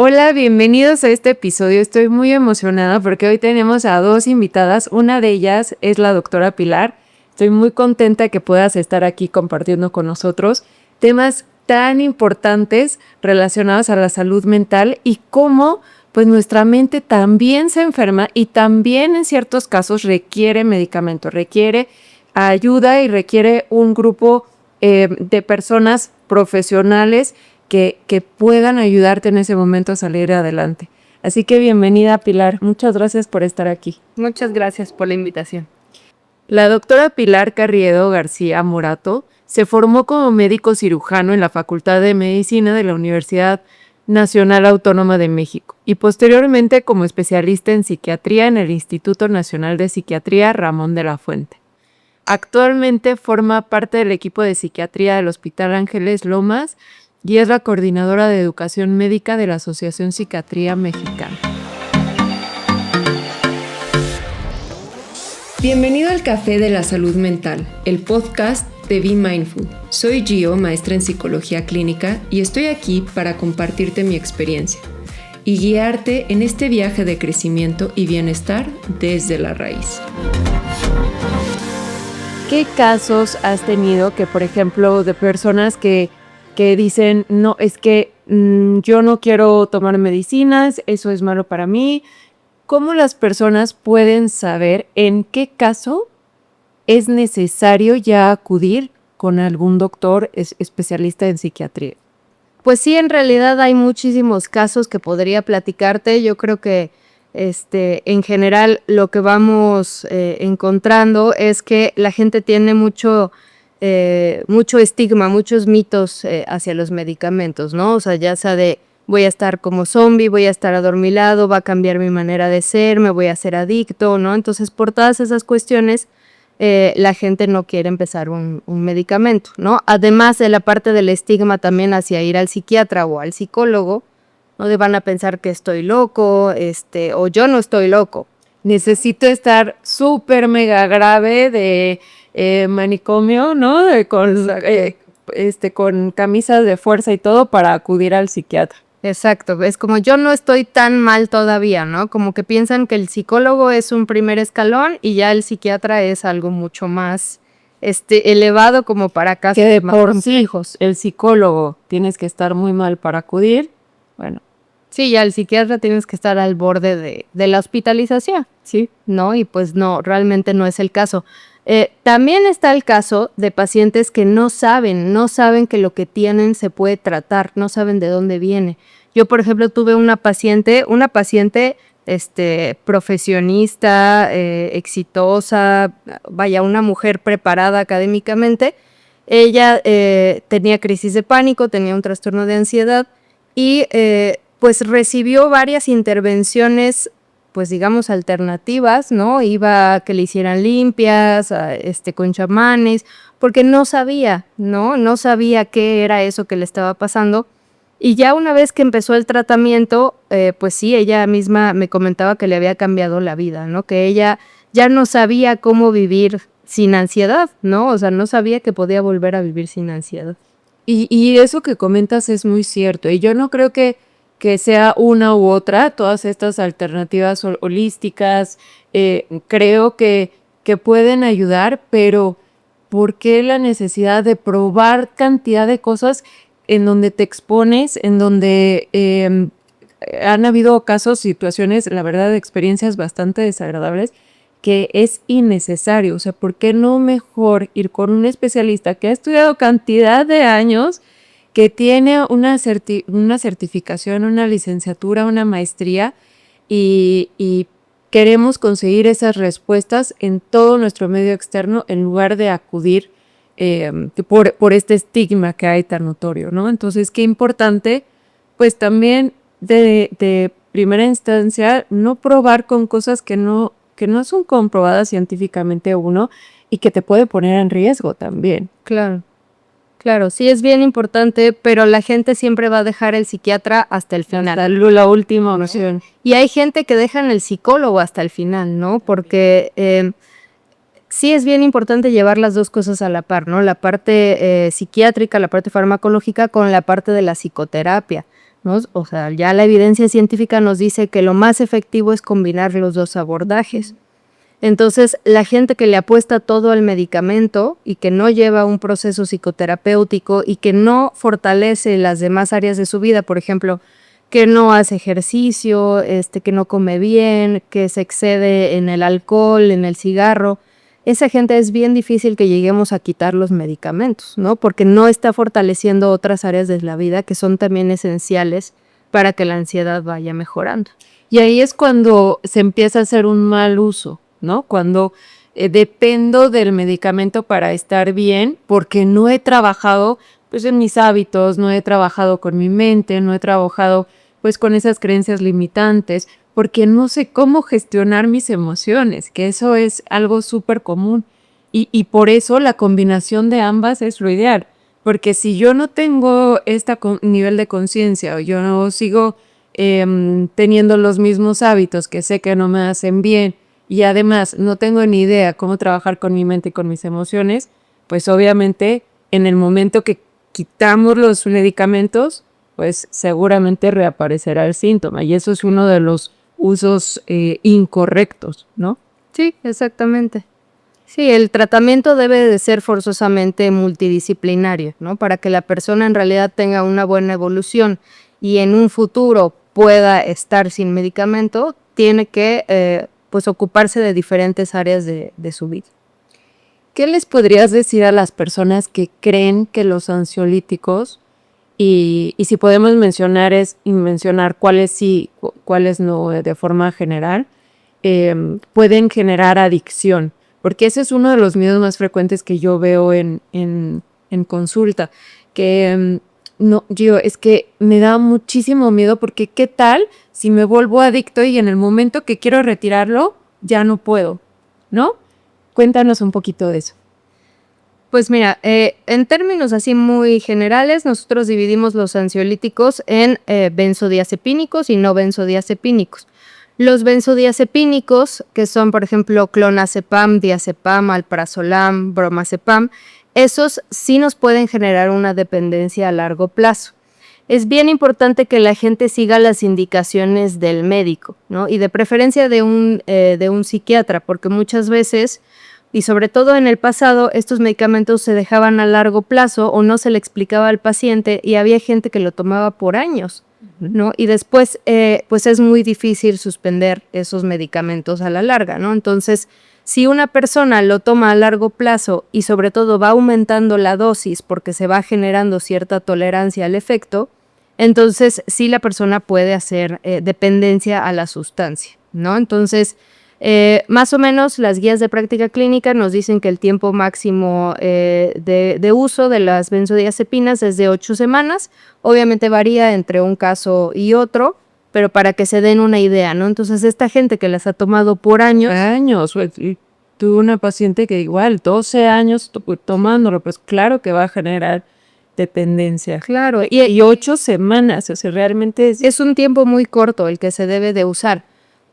Hola, bienvenidos a este episodio. Estoy muy emocionada porque hoy tenemos a dos invitadas. Una de ellas es la doctora Pilar. Estoy muy contenta de que puedas estar aquí compartiendo con nosotros temas tan importantes relacionados a la salud mental y cómo pues nuestra mente también se enferma y también en ciertos casos requiere medicamento, requiere ayuda y requiere un grupo de personas profesionales que puedan ayudarte en ese momento a salir adelante. Así que bienvenida, Pilar. Muchas gracias por estar aquí. Muchas gracias por la invitación. La doctora Pilar Carriedo García Morato se formó como médico cirujano en la Facultad de Medicina de la Universidad Nacional Autónoma de México y posteriormente como especialista en psiquiatría en el Instituto Nacional de Psiquiatría Ramón de la Fuente. Actualmente forma parte del equipo de psiquiatría del Hospital Ángeles Lomas y es la coordinadora de educación médica de la Asociación Psiquiatría Mexicana. Bienvenido al Café de la Salud Mental, el podcast de Be Mindful. Soy Gio, maestra en psicología clínica, y estoy aquí para compartirte mi experiencia y guiarte en este viaje de crecimiento y bienestar desde la raíz. ¿Qué casos has tenido que, por ejemplo, de personas que dicen, no, es que yo no quiero tomar medicinas, eso es malo para mí? ¿Cómo las personas pueden saber en qué caso es necesario ya acudir con algún doctor especialista en psiquiatría? Pues sí, en realidad hay muchísimos casos que podría platicarte. Yo creo que en general lo que vamos encontrando es que la gente tiene mucho estigma, muchos mitos hacia los medicamentos, ¿no? O sea, ya sea de voy a estar como zombie, voy a estar adormilado, va a cambiar mi manera de ser, me voy a hacer adicto, ¿no? Entonces, por todas esas cuestiones, la gente no quiere empezar un medicamento, ¿no? Además de la parte del estigma también hacia ir al psiquiatra o al psicólogo, ¿no? Van a pensar que estoy loco, o yo no estoy loco. Necesito estar súper mega grave de manicomio, ¿no? Con camisas de fuerza y todo para acudir al psiquiatra. Exacto, es como yo no estoy tan mal todavía, ¿no? Como que piensan que el psicólogo es un primer escalón y ya el psiquiatra es algo mucho más elevado como para casos que de por sí, hijos, el psicólogo tienes que estar muy mal para acudir, bueno. Sí, ya el psiquiatra tienes que estar al borde de la hospitalización, ¿sí? ¿No? Y pues no, realmente no es el caso. También está el caso de pacientes que no saben que lo que tienen se puede tratar, no saben de dónde viene. Yo, por ejemplo, tuve una paciente profesionista, exitosa, vaya, una mujer preparada académicamente. Ella tenía crisis de pánico, tenía un trastorno de ansiedad y pues recibió varias intervenciones, pues digamos alternativas, ¿no? Iba a que le hicieran limpias, con chamanes, porque no sabía, ¿no? No sabía qué era eso que le estaba pasando. Y ya una vez que empezó el tratamiento, pues sí, ella misma me comentaba que le había cambiado la vida, ¿no? Que ella ya no sabía cómo vivir sin ansiedad, ¿no? O sea, no sabía que podía volver a vivir sin ansiedad. Y eso que comentas es muy cierto. Y yo no creo que sea una u otra, todas estas alternativas holísticas, creo que pueden ayudar, pero ¿por qué la necesidad de probar cantidad de cosas en donde te expones, en donde han habido casos, situaciones, la verdad, experiencias bastante desagradables, que es innecesario? O sea, ¿por qué no mejor ir con un especialista que ha estudiado cantidad de años, que tiene una certificación, una licenciatura, una maestría, y queremos conseguir esas respuestas en todo nuestro medio externo en lugar de acudir por este estigma que hay tan notorio, ¿no? Entonces, qué importante, pues también de primera instancia, no probar con cosas que no son comprobadas científicamente uno y que te puede poner en riesgo también. Claro, sí es bien importante, pero la gente siempre va a dejar el psiquiatra hasta el final. Hasta la última opción. Y hay gente que dejan el psicólogo hasta el final, ¿no? Porque sí es bien importante llevar las dos cosas a la par, ¿no? La parte psiquiátrica, la parte farmacológica con la parte de la psicoterapia, ¿no? O sea, ya la evidencia científica nos dice que lo más efectivo es combinar los dos abordajes. Entonces, la gente que le apuesta todo al medicamento y que no lleva un proceso psicoterapéutico y que no fortalece las demás áreas de su vida, por ejemplo, que no hace ejercicio, que no come bien, que se excede en el alcohol, en el cigarro, esa gente es bien difícil que lleguemos a quitar los medicamentos, ¿no? Porque no está fortaleciendo otras áreas de la vida que son también esenciales para que la ansiedad vaya mejorando. Y ahí es cuando se empieza a hacer un mal uso, ¿no? Cuando dependo del medicamento para estar bien, porque no he trabajado pues en mis hábitos, no he trabajado con mi mente, no he trabajado pues con esas creencias limitantes, porque no sé cómo gestionar mis emociones, que eso es algo súper común. Y por eso la combinación de ambas es lo ideal, porque si yo no tengo este nivel de conciencia o yo no sigo teniendo los mismos hábitos que sé que no me hacen bien y además no tengo ni idea cómo trabajar con mi mente y con mis emociones, pues obviamente en el momento que quitamos los medicamentos, pues seguramente reaparecerá el síntoma y eso es uno de los usos incorrectos, ¿no? Sí, exactamente. Sí, el tratamiento debe de ser forzosamente multidisciplinario, ¿no? Para que la persona en realidad tenga una buena evolución y en un futuro pueda estar sin medicamento, tiene que pues ocuparse de diferentes áreas de su vida. ¿Qué les podrías decir a las personas que creen que los ansiolíticos, y si podemos mencionar cuáles sí, cuáles no de forma general, pueden generar adicción? Porque ese es uno de los miedos más frecuentes que yo veo en consulta, que no, Gio, es que me da muchísimo miedo porque ¿qué tal si me vuelvo adicto y en el momento que quiero retirarlo ya no puedo, ¿no? Cuéntanos un poquito de eso. Pues mira, en términos así muy generales, nosotros dividimos los ansiolíticos en benzodiazepínicos y no benzodiazepínicos. Los benzodiazepínicos, que son por ejemplo clonazepam, diazepam, alprazolam, bromazepam, esos sí nos pueden generar una dependencia a largo plazo. Es bien importante que la gente siga las indicaciones del médico, ¿no? Y de preferencia de un psiquiatra, porque muchas veces, y sobre todo en el pasado, estos medicamentos se dejaban a largo plazo o no se le explicaba al paciente y había gente que lo tomaba por años, ¿no? Y después, pues es muy difícil suspender esos medicamentos a la larga, ¿no? Entonces, si una persona lo toma a largo plazo y sobre todo va aumentando la dosis porque se va generando cierta tolerancia al efecto, entonces sí la persona puede hacer dependencia a la sustancia, ¿no? Entonces, más o menos las guías de práctica clínica nos dicen que el tiempo máximo de uso de las benzodiazepinas es de 8 semanas. Obviamente varía entre un caso y otro, pero para que se den una idea, ¿no? Entonces, esta gente que las ha tomado por años... Tuve una paciente que igual 12 años tomándolo, pues claro que va a generar dependencia. Claro, y 8 semanas, o sea, realmente es un tiempo muy corto el que se debe de usar.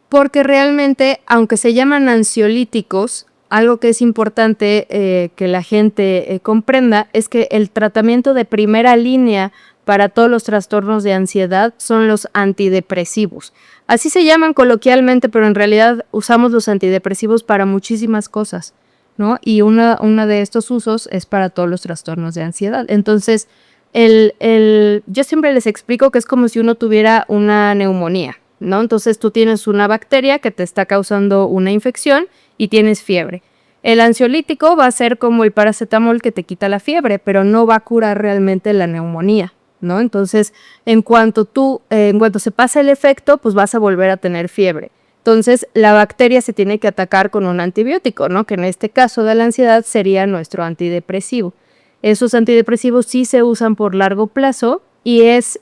Porque realmente, aunque se llaman ansiolíticos, algo que es importante que la gente comprenda es que el tratamiento de primera línea para todos los trastornos de ansiedad son los antidepresivos. Así se llaman coloquialmente, pero en realidad usamos los antidepresivos para muchísimas cosas, ¿no? Y una de estos usos es para todos los trastornos de ansiedad. Entonces, yo siempre les explico que es como si uno tuviera una neumonía, ¿no? Entonces tú tienes una bacteria que te está causando una infección y tienes fiebre. El ansiolítico va a ser como el paracetamol que te quita la fiebre, pero no va a curar realmente la neumonía, ¿no? Entonces, en cuanto se pasa el efecto, pues vas a volver a tener fiebre. Entonces, la bacteria se tiene que atacar con un antibiótico, ¿no? Que en este caso de la ansiedad sería nuestro antidepresivo. Esos antidepresivos sí se usan por largo plazo y es...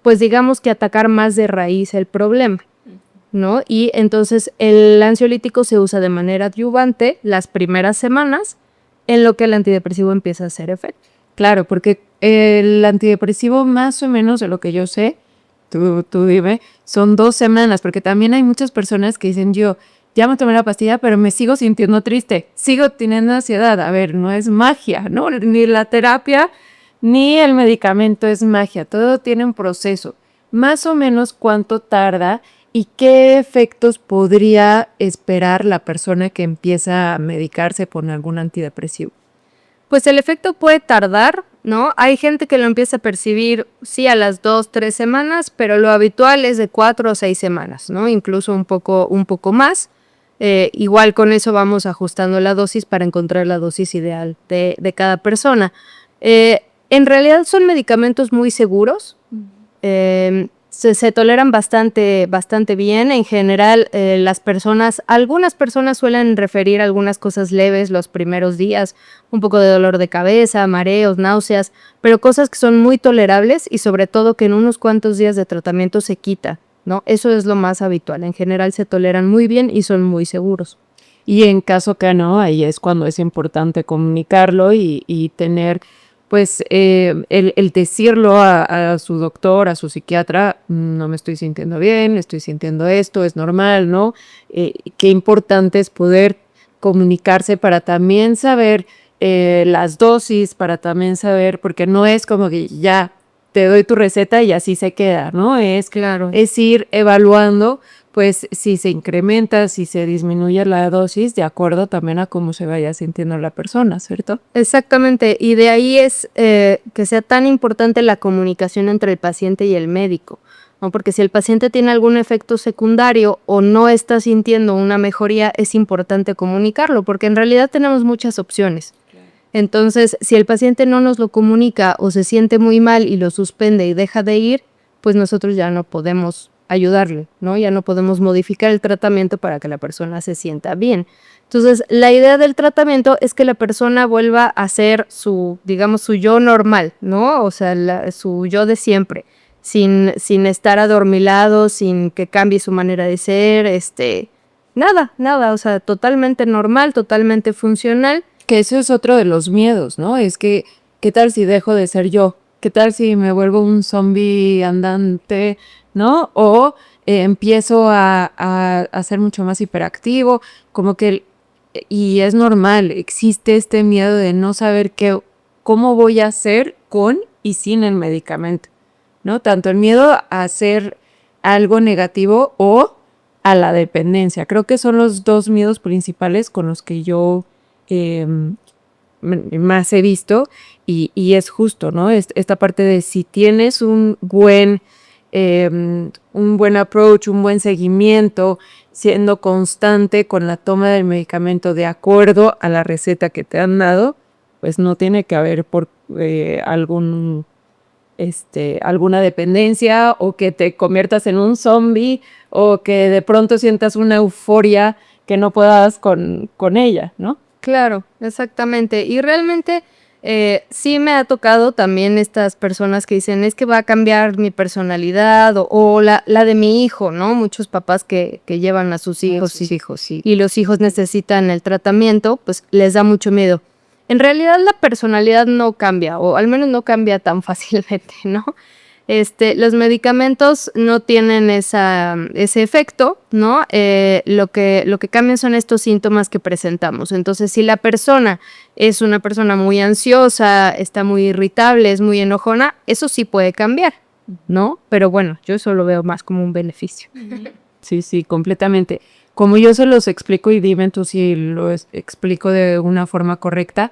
pues digamos que atacar más de raíz el problema, ¿no? Y entonces el ansiolítico se usa de manera adyuvante las primeras semanas en lo que el antidepresivo empieza a hacer efecto. Claro, porque el antidepresivo más o menos de lo que yo sé, tú dime, son 2 semanas, porque también hay muchas personas que dicen yo, ya me tomé la pastilla, pero me sigo sintiendo triste, sigo teniendo ansiedad. A ver, no es magia, ¿no? Ni la terapia ni el medicamento es magia, todo tiene un proceso. más o menos cuánto tarda y qué efectos podría esperar la persona que empieza a medicarse con algún antidepresivo. Pues el efecto puede tardar, ¿no? Hay gente que lo empieza a percibir, sí, a las 2, 3 semanas, pero lo habitual es de 4 o 6 semanas, ¿no? Incluso un poco más. Igual con eso vamos ajustando la dosis para encontrar la dosis ideal de cada persona. En realidad son medicamentos muy seguros. Se toleran bastante bien. En general, algunas personas suelen referir algunas cosas leves los primeros días, un poco de dolor de cabeza, mareos, náuseas, pero cosas que son muy tolerables y sobre todo que en unos cuantos días de tratamiento se quita, ¿no? Eso es lo más habitual. En general se toleran muy bien y son muy seguros. Y en caso que no, ahí es cuando es importante comunicarlo y tener, pues, el decirlo a su doctor, a su psiquiatra, no me estoy sintiendo bien, estoy sintiendo esto, es normal, ¿no? Qué importante es poder comunicarse para también saber las dosis, para también saber, porque no es como que ya te doy tu receta y así se queda, ¿no? Claro. Es ir evaluando, pues, si se incrementa, si se disminuye la dosis, de acuerdo también a cómo se vaya sintiendo la persona, ¿cierto? Exactamente, y de ahí es que sea tan importante la comunicación entre el paciente y el médico, ¿no? Porque si el paciente tiene algún efecto secundario o no está sintiendo una mejoría, es importante comunicarlo, porque en realidad tenemos muchas opciones. Entonces, si el paciente no nos lo comunica o se siente muy mal y lo suspende y deja de ir, pues nosotros ya no podemos ayudarle, ¿no? Ya no podemos modificar el tratamiento para que la persona se sienta bien. Entonces, la idea del tratamiento es que la persona vuelva a ser su yo normal, ¿no? O sea, su yo de siempre, sin estar adormilado, sin que cambie su manera de ser, nada, o sea, totalmente normal, totalmente funcional. Que eso es otro de los miedos, ¿no? Es que, ¿qué tal si dejo de ser yo? ¿Qué tal si me vuelvo un zombie andante, ¿no? O empiezo a ser mucho más hiperactivo, como que, y es normal, existe este miedo de no saber cómo voy a hacer con y sin el medicamento, ¿no? Tanto el miedo a hacer algo negativo o a la dependencia. Creo que son los dos miedos principales con los que yo más he visto y es justo, ¿no? Esta parte de si tienes un buen approach, un buen seguimiento, siendo constante con la toma del medicamento de acuerdo a la receta que te han dado, pues no tiene que haber alguna dependencia o que te conviertas en un zombie o que de pronto sientas una euforia que no puedas con ella, ¿no? Claro, exactamente. Y realmente sí me ha tocado también estas personas que dicen, es que va a cambiar mi personalidad o la de mi hijo, ¿no? Muchos papás que llevan a sus hijos, Sí. y los hijos necesitan el tratamiento, pues les da mucho miedo. En realidad la personalidad no cambia, o al menos no cambia tan fácilmente, ¿no? Los medicamentos no tienen ese efecto, ¿no? Lo que cambian son estos síntomas que presentamos. Entonces, si la persona es una persona muy ansiosa, está muy irritable, es muy enojona, eso sí puede cambiar, ¿no? Pero bueno, yo eso lo veo más como un beneficio. Sí, completamente. Como yo se los explico, y dime tú si lo explico de una forma correcta,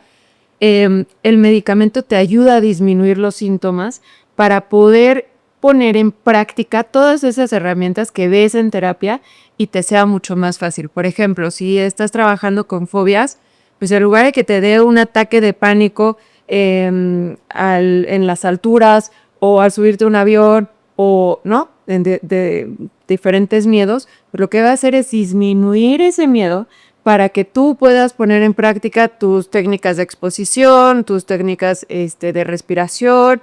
el medicamento te ayuda a disminuir los síntomas para poder poner en práctica todas esas herramientas que ves en terapia y te sea mucho más fácil. Por ejemplo, si estás trabajando con fobias, pues en lugar de que te dé un ataque de pánico en las alturas o al subirte a un avión o, ¿no? De diferentes miedos, pues lo que va a hacer es disminuir ese miedo para que tú puedas poner en práctica tus técnicas de exposición, tus técnicas de respiración,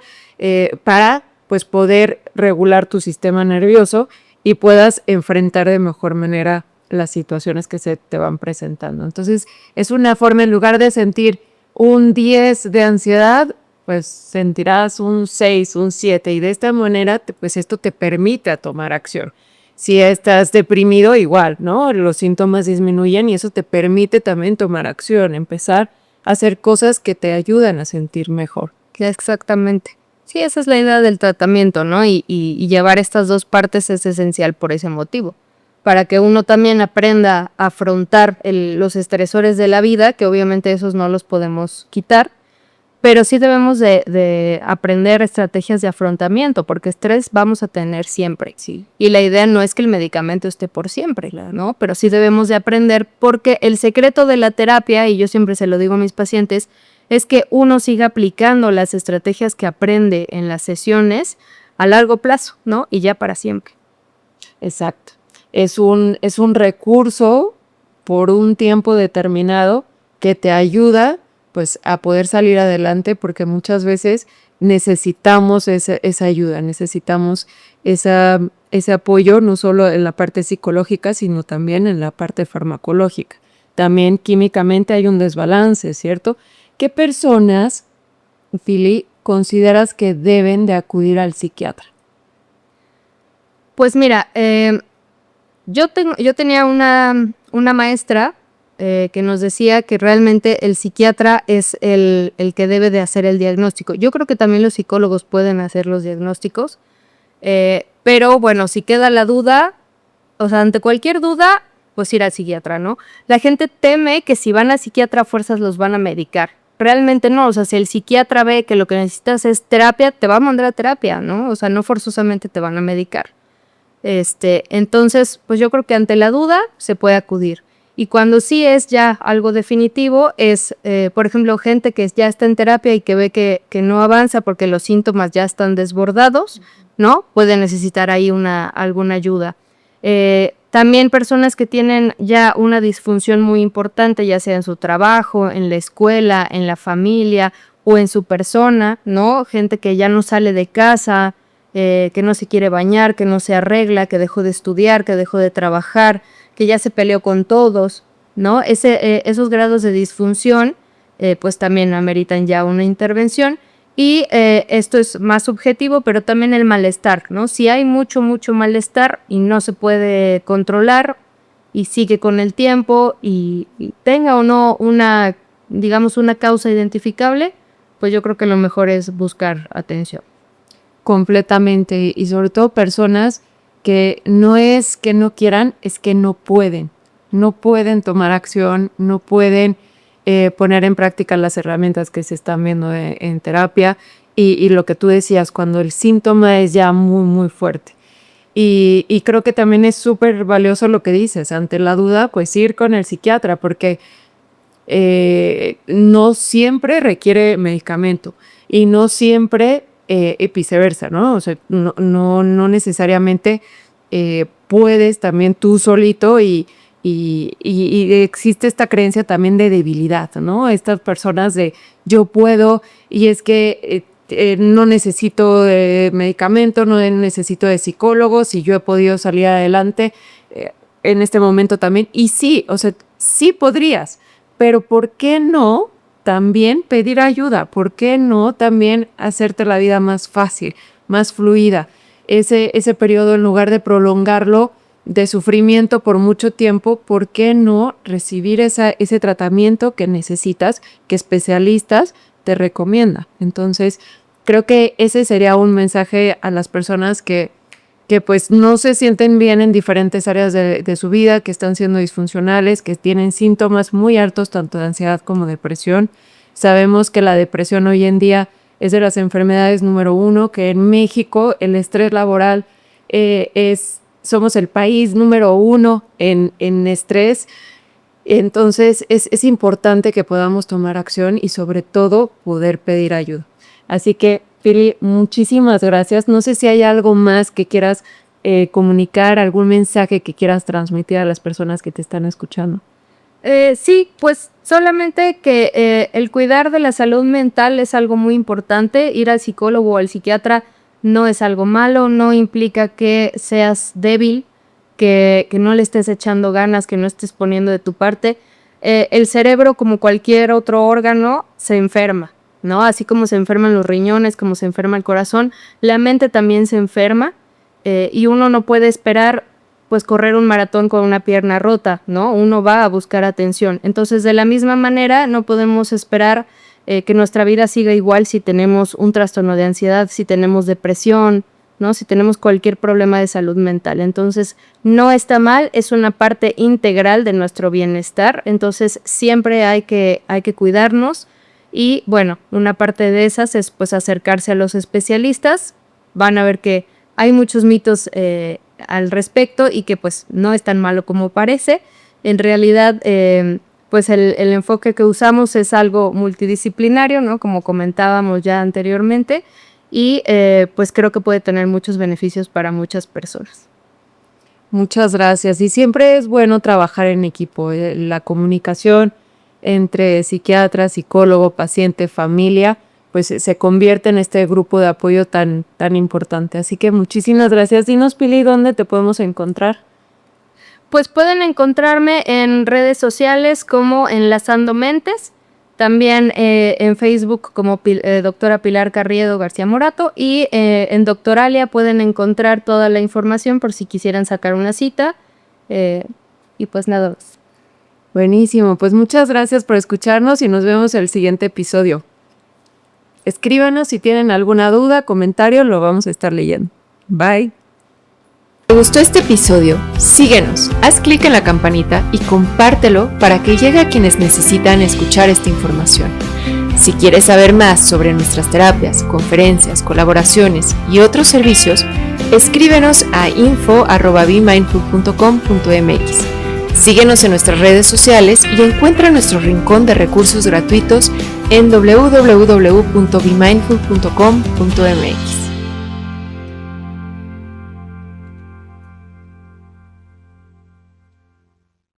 para pues poder regular tu sistema nervioso y puedas enfrentar de mejor manera las situaciones que se te van presentando. Entonces, es una forma, en lugar de sentir un 10 de ansiedad, pues sentirás un 6, un 7, y de esta manera, pues esto te permite tomar acción. Si estás deprimido, igual, ¿no? Los síntomas disminuyen y eso te permite también tomar acción, empezar a hacer cosas que te ayudan a sentir mejor. Exactamente. Sí, esa es la idea del tratamiento, ¿no? Y llevar estas dos partes es esencial por ese motivo, para que uno también aprenda a afrontar los estresores de la vida, que obviamente esos no los podemos quitar, pero sí debemos de aprender estrategias de afrontamiento, porque estrés vamos a tener siempre. Sí. Y la idea no es que el medicamento esté por siempre, ¿no? Pero sí debemos de aprender, porque el secreto de la terapia, y yo siempre se lo digo a mis pacientes, es que uno siga aplicando las estrategias que aprende en las sesiones a largo plazo, ¿no? Y ya para siempre. Exacto. Es un recurso por un tiempo determinado que te ayuda pues a poder salir adelante, porque muchas veces necesitamos esa ayuda, necesitamos ese apoyo, no solo en la parte psicológica, sino también en la parte farmacológica. También químicamente hay un desbalance, ¿cierto? ¿Qué personas, Fili, consideras que deben de acudir al psiquiatra? Pues mira, yo tenía una maestra que nos decía que realmente el psiquiatra es el que debe de hacer el diagnóstico. Yo creo que también los psicólogos pueden hacer los diagnósticos, pero bueno, si queda la duda, o sea, ante cualquier duda, pues ir al psiquiatra, ¿no? La gente teme que si van al psiquiatra a fuerzas los van a medicar. Realmente no, o sea, si el psiquiatra ve que lo que necesitas es terapia, te va a mandar a terapia, ¿no? O sea, no forzosamente te van a medicar. Entonces, pues yo creo que ante la duda se puede acudir. Y cuando sí es ya algo definitivo, es, por ejemplo, gente que ya está en terapia y que ve que no avanza porque los síntomas ya están desbordados, ¿no? Puede necesitar ahí alguna ayuda. También personas que tienen ya una disfunción muy importante, ya sea en su trabajo, en la escuela, en la familia o en su persona, ¿no? Gente que ya no sale de casa, que no se quiere bañar, que no se arregla, que dejó de estudiar, que dejó de trabajar, que ya se peleó con todos, ¿no? Esos grados de disfunción, pues también ameritan ya una intervención. Y esto es más subjetivo, pero también el malestar, ¿no? Si hay mucho malestar y no se puede controlar y sigue con el tiempo y tenga o no digamos, una causa identificable, pues yo creo que lo mejor es buscar atención. Completamente, y sobre todo personas que no es que no quieran, es que no pueden tomar acción, no pueden poner en práctica las herramientas que se están viendo en terapia y lo que tú decías, cuando el síntoma es ya muy fuerte. Y creo que también es súper valioso lo que dices, ante la duda, pues ir con el psiquiatra, porque no siempre requiere medicamento y no siempre viceversa, ¿no? O sea, no necesariamente puedes también tú solito y existe esta creencia también de debilidad, ¿no? Estas personas de yo puedo y es que no necesito medicamento, no necesito de psicólogos y yo he podido salir adelante en este momento también. Y sí, o sea, sí podrías, pero ¿por qué no también pedir ayuda? ¿Por qué no también hacerte la vida más fácil, más fluida? Ese periodo, en lugar de prolongarlo de sufrimiento por mucho tiempo, ¿por qué no recibir ese tratamiento que necesitas, que especialistas te recomiendan? Entonces, creo que ese sería un mensaje a las personas que pues no se sienten bien en diferentes áreas de su vida, que están siendo disfuncionales, que tienen síntomas muy altos, tanto de ansiedad como depresión. Sabemos que la depresión hoy en día es de las enfermedades número 1, que en México el estrés laboral somos el país número 1 en estrés. Entonces es importante que podamos tomar acción y sobre todo poder pedir ayuda. Así que, Fili, muchísimas gracias. No sé si hay algo más que quieras comunicar, algún mensaje que quieras transmitir a las personas que te están escuchando. Sí, pues solamente que el cuidar de la salud mental es algo muy importante. Ir al psicólogo o al psiquiatra no es algo malo, no implica que seas débil, que no le estés echando ganas, que no estés poniendo de tu parte. El cerebro, como cualquier otro órgano, se enferma, ¿no? Así como se enferman los riñones, como se enferma el corazón, la mente también se enferma y uno no puede esperar pues correr un maratón con una pierna rota, ¿no? Uno va a buscar atención. Entonces, de la misma manera, no podemos esperar que nuestra vida siga igual si tenemos un trastorno de ansiedad, si tenemos depresión, ¿no? Si tenemos cualquier problema de salud mental. Entonces, no está mal, es una parte integral de nuestro bienestar. Entonces, siempre hay que cuidarnos. Y bueno, una parte de esas es pues acercarse a los especialistas. Van a ver que hay muchos mitos al respecto y que pues no es tan malo como parece. En realidad, pues el enfoque que usamos es algo multidisciplinario, ¿no? Como comentábamos ya anteriormente. Y pues creo que puede tener muchos beneficios para muchas personas. Muchas gracias. Y siempre es bueno trabajar en equipo. La comunicación entre psiquiatra, psicólogo, paciente, familia, pues se convierte en este grupo de apoyo tan importante. Así que muchísimas gracias. Dinos, Pili, ¿dónde te podemos encontrar? Pues pueden encontrarme en redes sociales como Enlazando Mentes, también en Facebook como doctora Pilar Carriedo García Morato, y en Doctoralia pueden encontrar toda la información por si quisieran sacar una cita, y pues nada más. Buenísimo, pues muchas gracias por escucharnos y nos vemos en el siguiente episodio. Escríbanos si tienen alguna duda, comentario, lo vamos a estar leyendo. Bye. ¿Te gustó este episodio? Síguenos, haz clic en la campanita y compártelo para que llegue a quienes necesitan escuchar esta información. Si quieres saber más sobre nuestras terapias, conferencias, colaboraciones y otros servicios, escríbenos a info@bemindful.com.mx. Síguenos en nuestras redes sociales y encuentra nuestro rincón de recursos gratuitos en www.bemindful.com.mx.